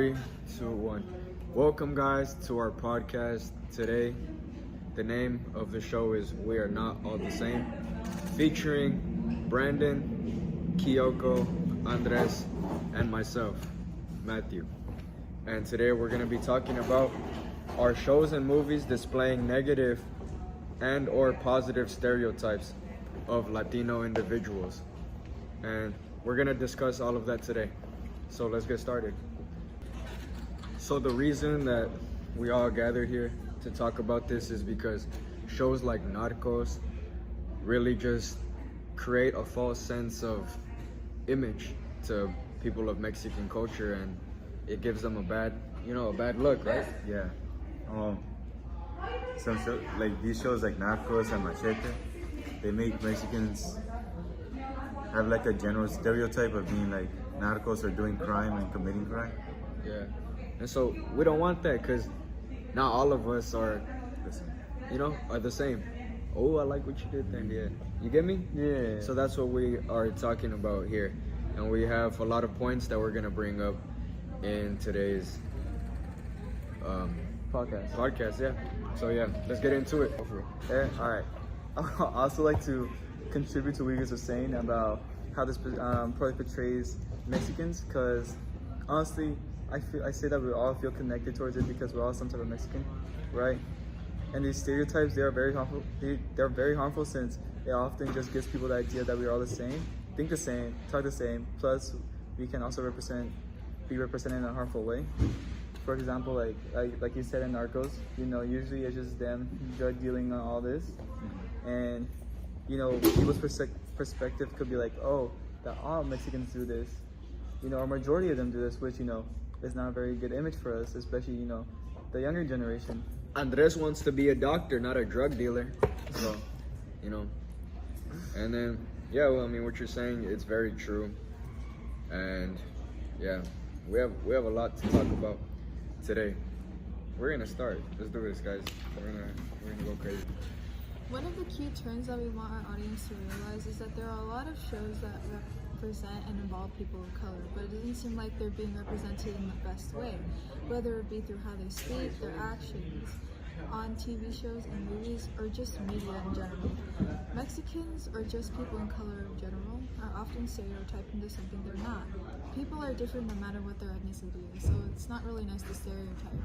Three, two, one. Welcome, guys, to our podcast today. The name of the show is We Are Not All the Same, featuring Brandon, Kyoko, Andres, and myself, Matthew. And today we're going to be talking about our shows and movies displaying negative and or positive stereotypes of Latino individuals. And we're going to discuss all of that today. So let's get started. So the reason that we all gathered here to talk about this is because shows like Narcos really just create a false sense of image to people of Mexican culture, and it gives them a bad look, right? Yeah. Like these shows like Narcos and Machete, they make Mexicans have like a general stereotype of being like narcos or doing crime and committing crime. Yeah. And so we don't want that, because not all of us are the same. Oh, I like what you did there. Yeah. You get me? Yeah. So that's what we are talking about here. And we have a lot of points that we're going to bring up in today's podcast, yeah. So yeah, let's get into it. Yeah, all right. I also like to contribute to what you guys are saying about how this probably portrays Mexicans, because honestly, I say that we all feel connected towards it because we're all some type of Mexican, right? And these stereotypes, they are very harmful. They're very harmful, since it often just gives people the idea that we're all the same, think the same, talk the same. Plus, we can also be represented in a harmful way. For example, like you said in Narcos, usually it's just them drug dealing and all this, and people's perspective could be like, oh, that all Mexicans do this, or majority of them do this, which is not a very good image for us, especially the younger generation. Andres wants to be a doctor, not a drug dealer. So, and then what you're saying, it's very true, and yeah, we have a lot to talk about today. We're gonna start. Let's do this, guys. We're gonna go crazy. One of the key terms that we want our audience to realize is that there are a lot of shows that represent and involve people of color, but it doesn't seem like they're being represented in the best way, whether it be through how they speak, their actions, on TV shows and movies, or just media in general. Mexicans, or just people in color in general, are often stereotyped into something they're not. People are different no matter what their ethnicity is, so it's not really nice to stereotype.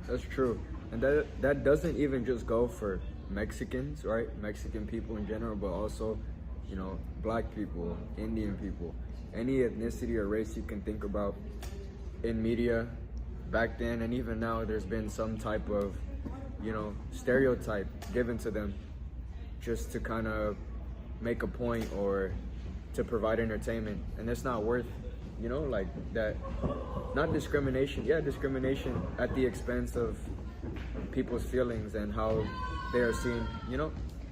That's true. And that doesn't even just go for Mexicans, right? Mexican people in general, but also, black people, Indian people, any ethnicity or race you can think about in media back then and even now. There's been some type of, stereotype given to them just to kind of make a point or to provide entertainment. And it's not worth, like that, not discrimination. Yeah, discrimination at the expense of people's feelings and how they are seen,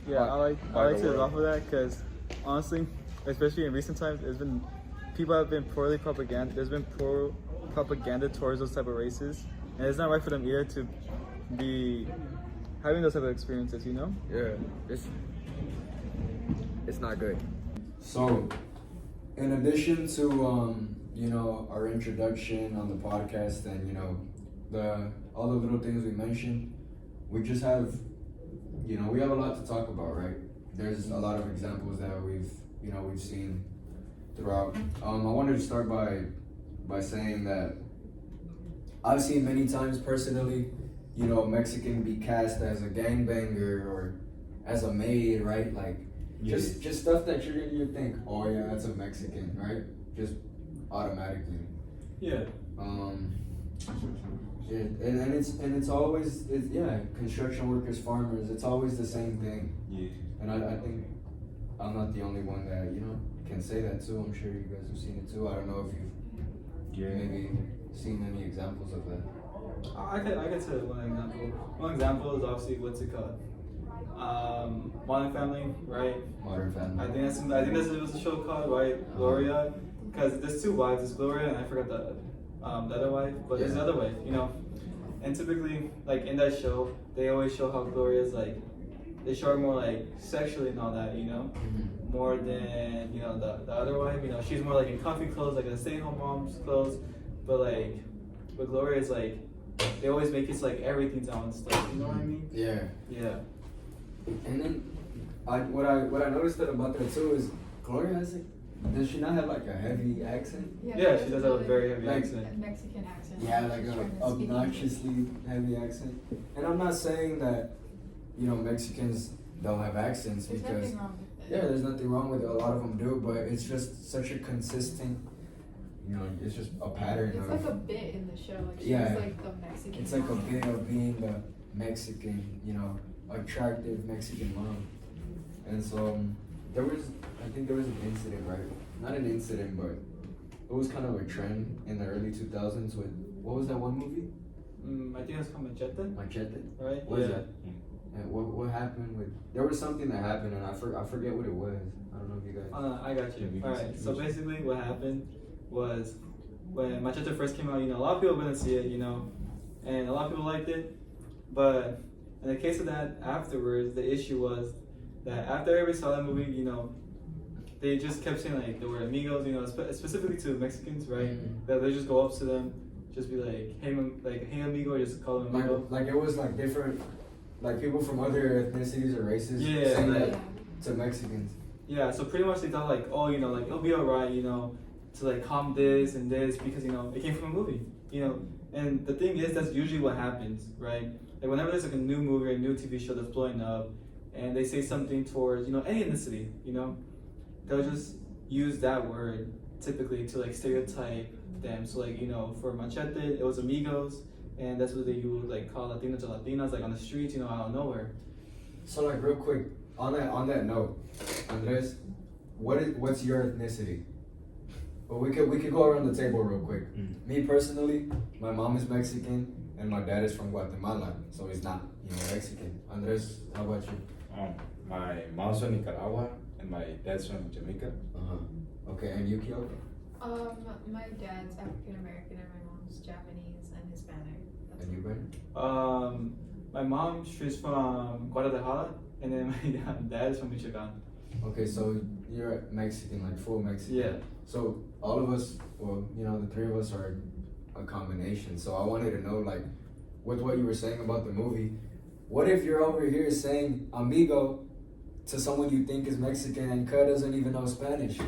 Yeah, I like to off of that, because honestly, especially in recent times, people have been poorly propaganda. There's been poor propaganda towards those type of races, and it's not right for them either to be having those type of experiences. Yeah, it's not good. So, in addition to our introduction on the podcast and all the little things we mentioned, we just have we have a lot to talk about, right? There's a lot of examples that we've seen throughout. I wanted to start by saying that I've seen many times personally, a Mexican be cast as a gangbanger or as a maid, right? Like just stuff that you think, oh yeah, that's a Mexican, right? Just automatically. Yeah. It's always construction workers, farmers. It's always the same thing. Yeah. And I think I'm not the only one that can say that too. I'm sure you guys have seen it too. I don't know if you've maybe seen any examples of that. I could say one example. One example is obviously what's it called? Modern Family, right? Modern Family. I think this was a show called, right? Gloria, because there's two wives. There's Gloria, and I forgot the other wife, but there's another wife, And typically, like in that show, they always show how Gloria's like, they show her more like sexually and all that, Mm-hmm. more than the other wife. She's more like in comfy clothes, like a stay-at-home mom's clothes, but like But Gloria is like, they always make it like everything's on stuff. You know what I mean? Yeah. Yeah. And then what I noticed that about that too is Gloria has like, does she not have like a heavy accent? Yeah, she does have a very heavy Like- accent. Mexican accent. Yeah, like She's a trying to speak obnoxiously heavy accent. And I'm not saying that, you know, Mexicans don't have accents There's because nothing wrong with it. yeah, there's nothing wrong with it. A lot of them do, but it's just such a consistent, you know, it's just a pattern It's of. like a bit in the show. Like she's Yeah. like the Mexican. It's like a mom. bit of being the Mexican, you know, attractive Mexican mom. And so I think there was an incident, right? Not an incident, but it was kind of a trend in the early 2000s with, what was that one movie? I think it's called Machete, Machete? right? What is that? And what happened with, there was something that happened and I forget what it was. I don't know if you guys. I got you. Alright, so basically what happened was when Machete first came out, you know, a lot of people wouldn't see it, you know, and a lot of people liked it. But in the case of that, afterwards, the issue was that after everybody saw that movie, you know, they just kept saying like the word amigos, you know, specifically to Mexicans, right? Mhm. That they just go up to them, just be like, hey amigo, just call them amigo. Like it was like different, like people from other ethnicities or races Yeah, saying like- that to Mexicans. Yeah, so pretty much they thought like, oh, you know, like it'll be alright, you know, to like calm this and this because, you know, it came from a movie, you know. And the thing is, that's usually what happens, right? Like whenever there's like a new movie or a new TV show that's blowing up and they say something towards, you know, any ethnicity, you know, they'll just use that word typically to like stereotype them. So like, you know, for Machete, it was amigos and that's what you would like call Latinos or Latinas like on the streets, you know, out of nowhere. So like real quick, on that note, Andres, what's your ethnicity? Well, we could go around the table real quick. Me personally, my mom is Mexican and my dad is from Guatemala, so he's not, you know, Mexican. Andres, how about you? My mom's from Nicaragua and my dad's from Jamaica. Okay, and you, Kyo? My dad's African American and my mom's Japanese and Hispanic. That's And you, Brandon? My mom, she's from Guadalajara and then my dad is from Michoacan. Okay, so you're Mexican, like full Mexican. Yeah. So all of us, well, you know, the three of us are a combination. So I wanted to know, like, with what you were saying about the movie, what if you're over here saying amigo to someone you think is Mexican and Ka doesn't even know Spanish?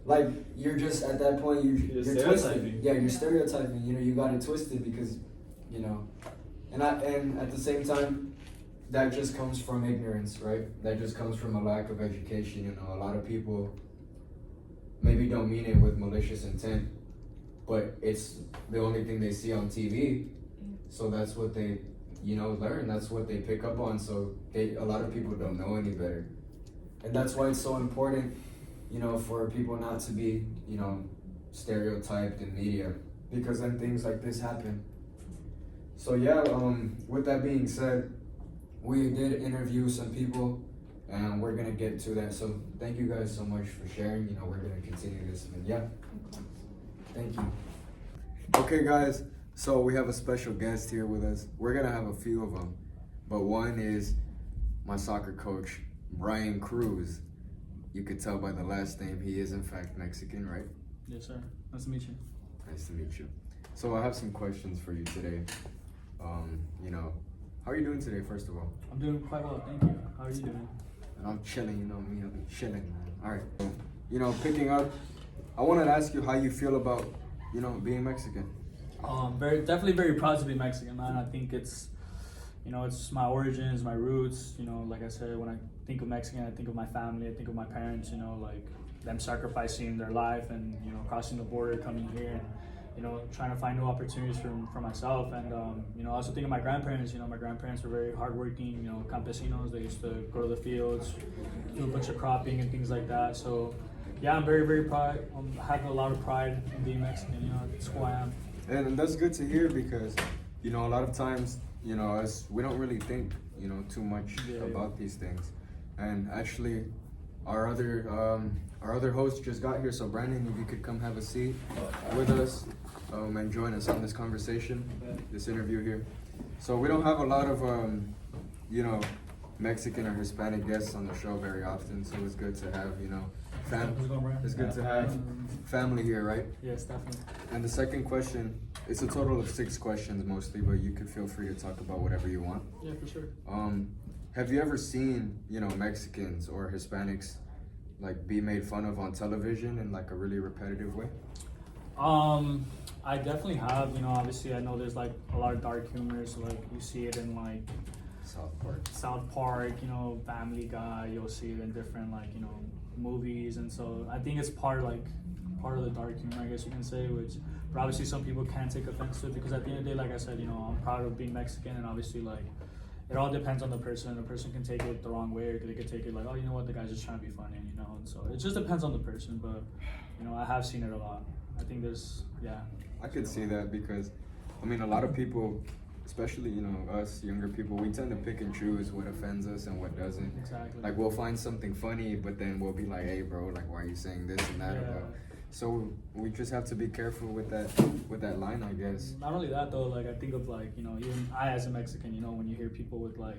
Like, you're just, at that point, you're twisted. stereotyping. Yeah, you're stereotyping. You know, you got it twisted because, you know, and at the same time, that just comes from ignorance, right? That just comes from a lack of education. You know, a lot of people maybe don't mean it with malicious intent, but it's the only thing they see on TV. So that's what they, you know, learn. That's what they pick up on. So a lot of people don't know any better. And that's why it's so important, you know, for people not to be, you know, stereotyped in media, because then things like this happen. So yeah, with that being said, we did interview some people and we're gonna get to that. So thank you guys so much for sharing. You know, we're gonna continue this, and yeah, thank you. Okay guys, so we have a special guest here with us. We're gonna have a few of them, but one is my soccer coach, Brian Cruz. You could tell by the last name, he is in fact Mexican, right? Yes, sir. Nice to meet you. Nice to meet you. So I have some questions for you today. You know, how are you doing today, first of all? I'm doing quite well, thank you. How are you doing? And I'm chilling, you know me, I'll be chilling, man. All right. You know, picking up, I wanted to ask you how you feel about, you know, being Mexican. Definitely very proud to be Mexican, man. I think it's, you know, it's my origins, my roots. You know, like I said, when I think of Mexican, I think of my family, I think of my parents. You know, like them sacrificing their life and, you know, crossing the border, coming here, and, you know, trying to find new opportunities for myself. And, you know, I also think of my grandparents. You know, my grandparents were very hardworking, you know, campesinos. They used to go to the fields, do a bunch of cropping and things like that. So, yeah, I'm very, very proud. I have a lot of pride in being Mexican. You know, that's who I am. And that's good to hear because, you know, a lot of times, you know, us, we don't really think, you know, too much about these things. And actually, our other host just got here, so Brandon, if you could come have a seat with us and join us on this conversation, this interview here. So we don't have a lot of, you know, Mexican or Hispanic guests on the show very often, so it's good to have, you know, How's it going, Brian? it's good to have family here, right? Yes, definitely. And the second question, it's a total of 6 questions mostly, but you can feel free to talk about whatever you want. Yeah, for sure. Have you ever seen, you know, Mexicans or Hispanics like be made fun of on television in like a really repetitive way? I definitely have. You know, obviously, I know there's like a lot of dark humor. So like you see it in like South Park, you know, Family Guy. You'll see it in different like, you know, movies, and so I think it's part of the dark humor, I guess you can say. Which, but obviously, some people can't take offense to it because at the end of the day, like I said, you know, I'm proud of being Mexican, and obviously, like, it all depends on the person. The person can take it the wrong way, or they could take it like, oh, you know what, the guy's just trying to be funny, you know. And so it just depends on the person. But you know, I have seen it a lot. I think there's, yeah. I could see that because, I mean, a lot of people, especially, you know, us younger people, we tend to pick and choose what offends us and what doesn't. Exactly. Like, we'll find something funny, but then we'll be like, hey, bro, like, why are you saying this and that Yeah. about? So we just have to be careful with that line, I guess. Not only that though, like I think of like, you know, even I as a Mexican, you know, when you hear people with like,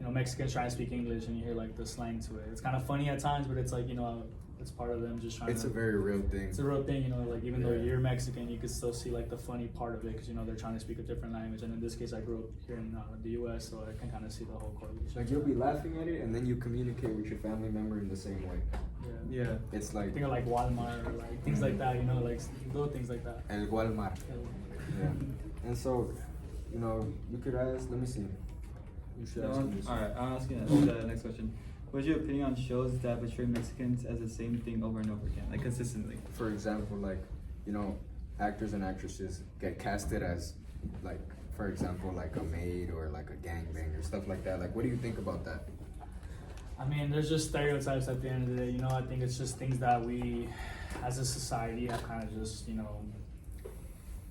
you know, Mexicans trying to speak English and you hear like the slang to it, it's kind of funny at times, but it's like, you know, it's part of them just trying It's to. a very real thing. It's a real thing, you know, like even though Yeah. you're Mexican, you can still see like the funny part of it because, you know, they're trying to speak a different language. And in this case, I grew up here in the US, so I can kind of see the whole correlation. Like, you'll be laughing at it, and then you communicate with your family member in the same way. Yeah. Yeah. It's like Think of like Walmart or like things like that, you know, like little things like that. El Walmart. Yeah. And so, you know, you could ask, let me see. You should ask me this. Alright, I'm asking the next question. What's your opinion on shows that portray Mexicans as the same thing over and over again, like consistently? For example, like, you know, actors and actresses get casted as, like, for example, like a maid or like a gangbanger, stuff like that. Like, what do you think about that? I mean, there's just stereotypes at the end of the day, you know. I think it's just things that we, as a society, have kind of just, you know,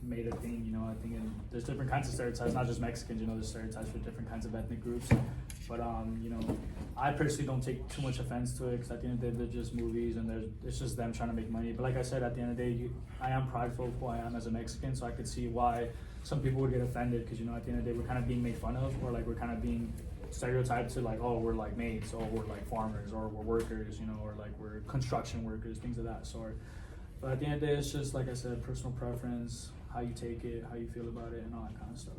made a thing, you know. I think there's different kinds of stereotypes, not just Mexicans, you know, there's stereotypes for different kinds of ethnic groups. But, you know, I personally don't take too much offense to it because at the end of the day, they're just movies and it's just them trying to make money. But like I said, at the end of the day, I am prideful of who I am as a Mexican, so I could see why some people would get offended because, you know, at the end of the day, we're kind of being made fun of, or like we're kind of being stereotyped to like, oh, we're like maids, or we're like farmers, or we're workers, you know, or like we're construction workers, things of that sort. But at the end of the day, it's just, like I said, personal preference, how you take it, how you feel about it, and all that kind of stuff.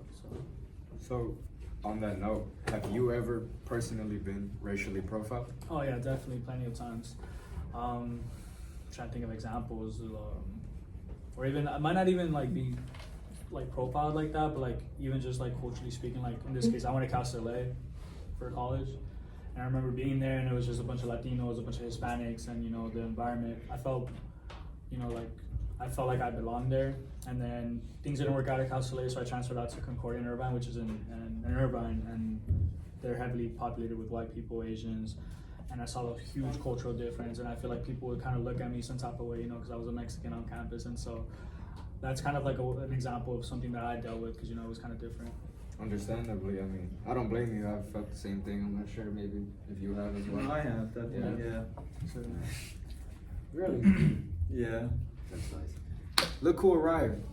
So, on that note, have you ever personally been racially profiled? Oh yeah, definitely, plenty of times. Trying to think of examples, or even it might not even like be like profiled like that, but like even just like culturally speaking. Like in this case, I went to Cal State LA for college, and I remember being there, and it was just a bunch of Latinos, a bunch of Hispanics, and you know the environment. I felt, you know, like I felt like I belonged there. And then things didn't work out at Cal State LA, so I transferred out to Concordia in Irvine, which is in Irvine, and they're heavily populated with white people, Asians, and I saw a huge cultural difference, and I feel like people would kind of look at me some type of way, you know, because I was a Mexican on campus, and so that's kind of like an example of something that I dealt with, because, you know, it was kind of different. Understandably, I mean, I don't blame you. I've felt the same thing. I'm not sure maybe if you have as well. I have, definitely, yeah. So, Really? Yeah. That's nice. Look who arrived.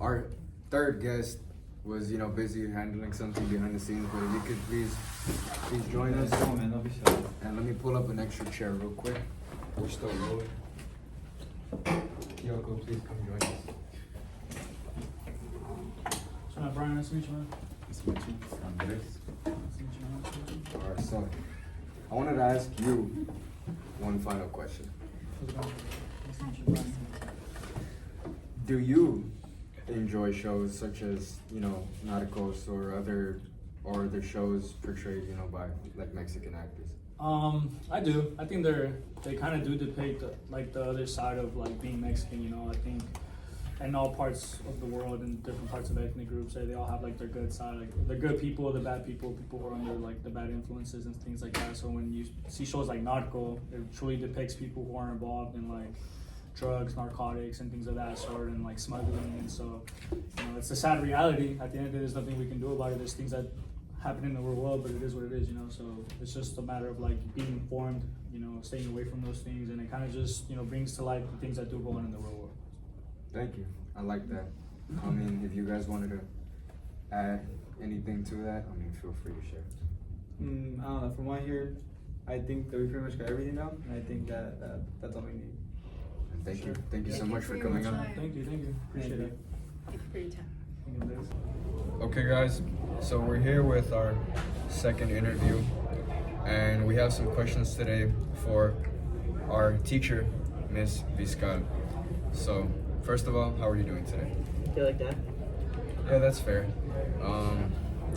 Our third guest was, you know, busy handling something behind the scenes, but if you could please join us. Come on, man, don't be shy. And let me pull up an extra chair real quick. We're still rolling. Kyoko, please come join us. so Brian, nice to meet you, man. Nice to meet you. Andres. Nice to meet you, man. Alright, so I wanted to ask you one final question. How's it going? Nice to meet you, Brian. Do you enjoy shows such as, you know, Narcos or other shows portrayed, you know, by like Mexican actors? I do. I think they kind of do depict like the other side of like being Mexican. You know, I think in all parts of the world and different parts of ethnic groups, they all have like their good side, like the good people, the bad people who are under like the bad influences and things like that. So when you see shows like Narco, it truly depicts people who are involved in like drugs, narcotics, and things of that sort, and like smuggling. And so, you know, it's a sad reality. At the end of the day, there's nothing we can do about it. There's things that happen in the real world, but it is what it is, you know. So it's just a matter of like being informed, you know, staying away from those things, and it kind of just, you know, brings to light the things that do go on in the real world. Thank you. I like that. I mean, if you guys wanted to add anything to that, I mean, feel free to share. I don't know. From what I hear, I think that we pretty much got everything now, and I think that's all we need. And thank you. Sure. Thank you so Thank you much for for your coming on. time. Thank you. Appreciate Thank you. it. Thank you for your time. Okay, guys, so we're here with our second interview, and we have some questions today for our teacher, Miss Vizcal. So, first of all, how are you doing today? Feel like that? Yeah, that's fair.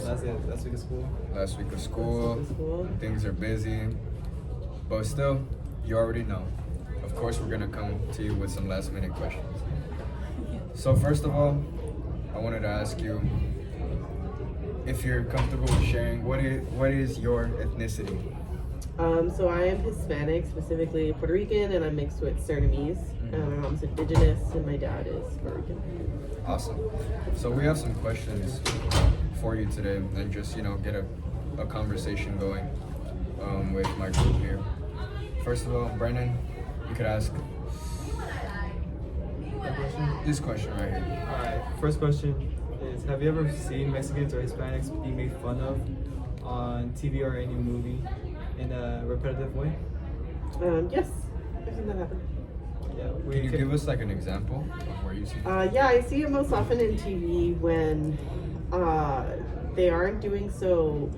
Last week of school. Last week of school, School? things are busy, but still, you already know. Of course, we're gonna come to you with some last minute questions. So first of all, I wanted to ask you if you're comfortable with sharing what is your ethnicity? So I am Hispanic, specifically Puerto Rican, and I'm mixed with Surinamese. My mom's indigenous, and my dad is Puerto Rican. Awesome. So we have some questions for you today, and just get a conversation going with my group here. First of all, Brennan, you could ask this question right here. Alright, first question is, have you ever seen Mexicans or Hispanics be made fun of on TV or any movie in a repetitive way? Yes, I've seen that happen. Yeah. Can you give us like an example of where you see it? Yeah, I see it most often in TV when they aren't doing so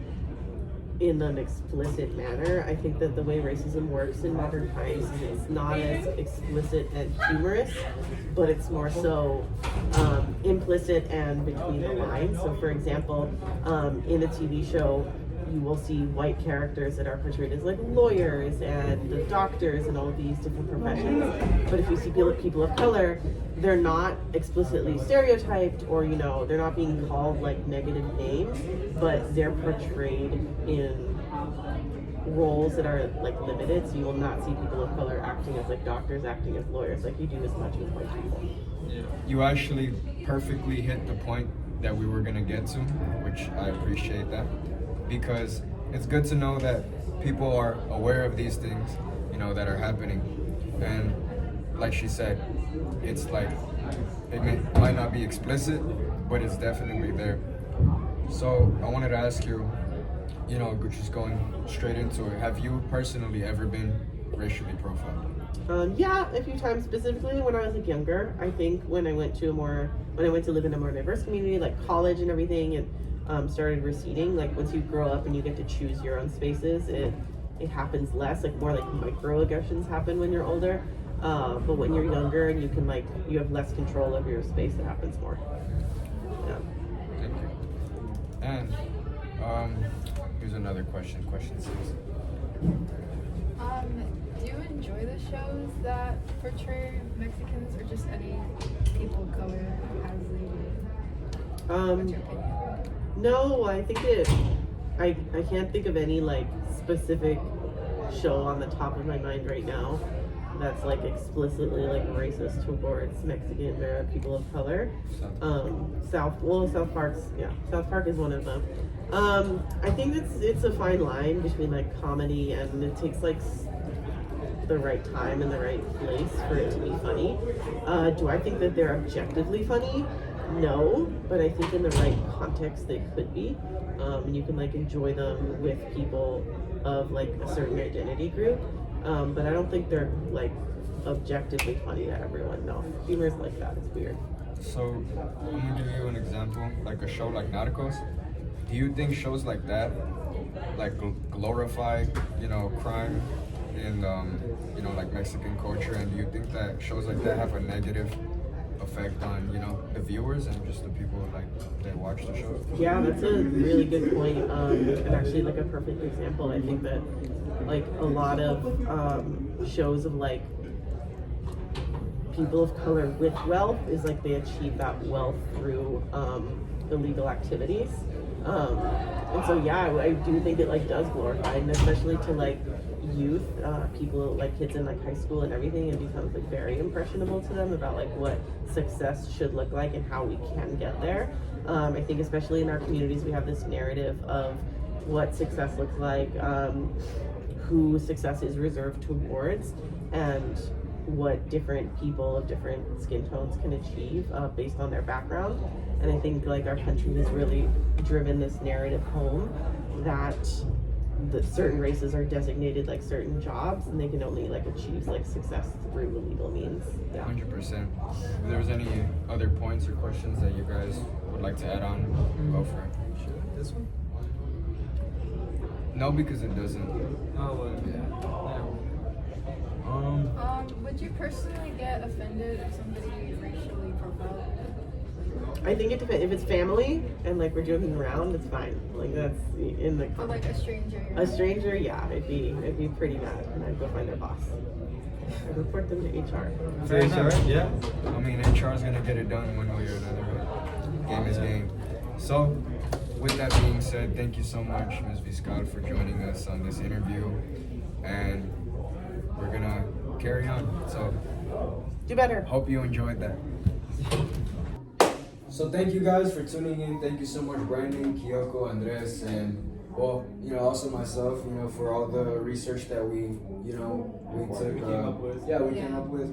in an explicit manner. I think that the way racism works in modern times is it's not as explicit and humorous, but it's more so implicit and between the lines. So for example, in a TV show, you will see white characters that are portrayed as like lawyers and doctors and all of these different professions. But if you see people of color, they're not explicitly stereotyped, or they're not being called like negative names, but they're portrayed in roles that are like limited. So you will not see people of color acting as like doctors, acting as lawyers, like you do as much as white people. You actually perfectly hit the point that we were gonna get to, which I appreciate that, because it's good to know that people are aware of these things, that are happening. And like she said, it's like might not be explicit, but it's definitely there. So I wanted to ask you, just going straight into it, have you personally ever been racially profiled? Yeah, a few times, specifically when I was like younger. I think when I went to live in a more diverse community, like college and everything, and started receding. Like once you grow up and you get to choose your own spaces, it happens less. Like more like microaggressions happen when you're older. But when you're younger and you have less control over your space, it happens more. Yeah. Thank you. And here's another question. Question 6. Do you enjoy the shows that portray Mexicans or just any people of color as they What's your opinion? No, I think I can't think of any like specific show on the top of my mind right now that's like explicitly like racist towards Mexican or people of color. South Park is one of them. I think it's a fine line between like comedy, and it takes like the right time and the right place for it to be funny. Do I think that they're objectively funny? No, but I think in the right context they could be. And you can like enjoy them with people of like a certain identity group. But I don't think they're like objectively funny to everyone. No, humor's like that. It's weird. So I'm gonna give you an example, like a show like Narcos. Do you think shows like that, like glorify, crime in, like Mexican culture, and do you think that shows like that have a negative effect on, the viewers and just the people like that watch the show? Yeah, that's a really good point. And actually like a perfect example. I think that like a lot of shows of like people of color with wealth is like they achieve that wealth through illegal activities. And so yeah, I do think it like does glorify, and especially to like youth, people like kids in like high school and everything, it becomes like very impressionable to them about like what success should look like and how we can get there. I think especially in our communities we have this narrative of what success looks like, who success is reserved towards, and what different people of different skin tones can achieve based on their background. And I think like our country has really driven this narrative home that that certain races are designated like certain jobs, and they can only like achieve like success through the legal means. Yeah. 100%. If there was any other points or questions that you guys would like to add on, go for it. This one? No, because it doesn't. Oh, well, yeah. Would you personally get offended if somebody racially profiled? I think it depends. If it's family and like we're joking around, it's fine. Like that's in the Or like a stranger? a stranger, yeah, it'd be pretty bad, and I'd go find their boss. I'd report them to HR. Fair enough. Yeah. I mean, HR is gonna get it done one way or another. Game is game. So, with that being said, thank you so much, Ms. Viscal, for joining us on this interview, and we're gonna carry on. So, Do better. hope you enjoyed that. So thank you guys for tuning in. Thank you so much, Brandon, Kyoko, Andres, and well, also myself, for all the research that we took. We came up with. Yeah, we came up with.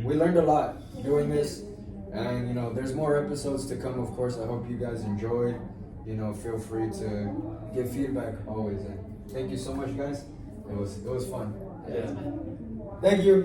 We learned a lot doing this, and there's more episodes to come. Of course, I hope you guys enjoyed. Feel free to give feedback always. And thank you so much, guys. It was fun. Yeah. Thank you.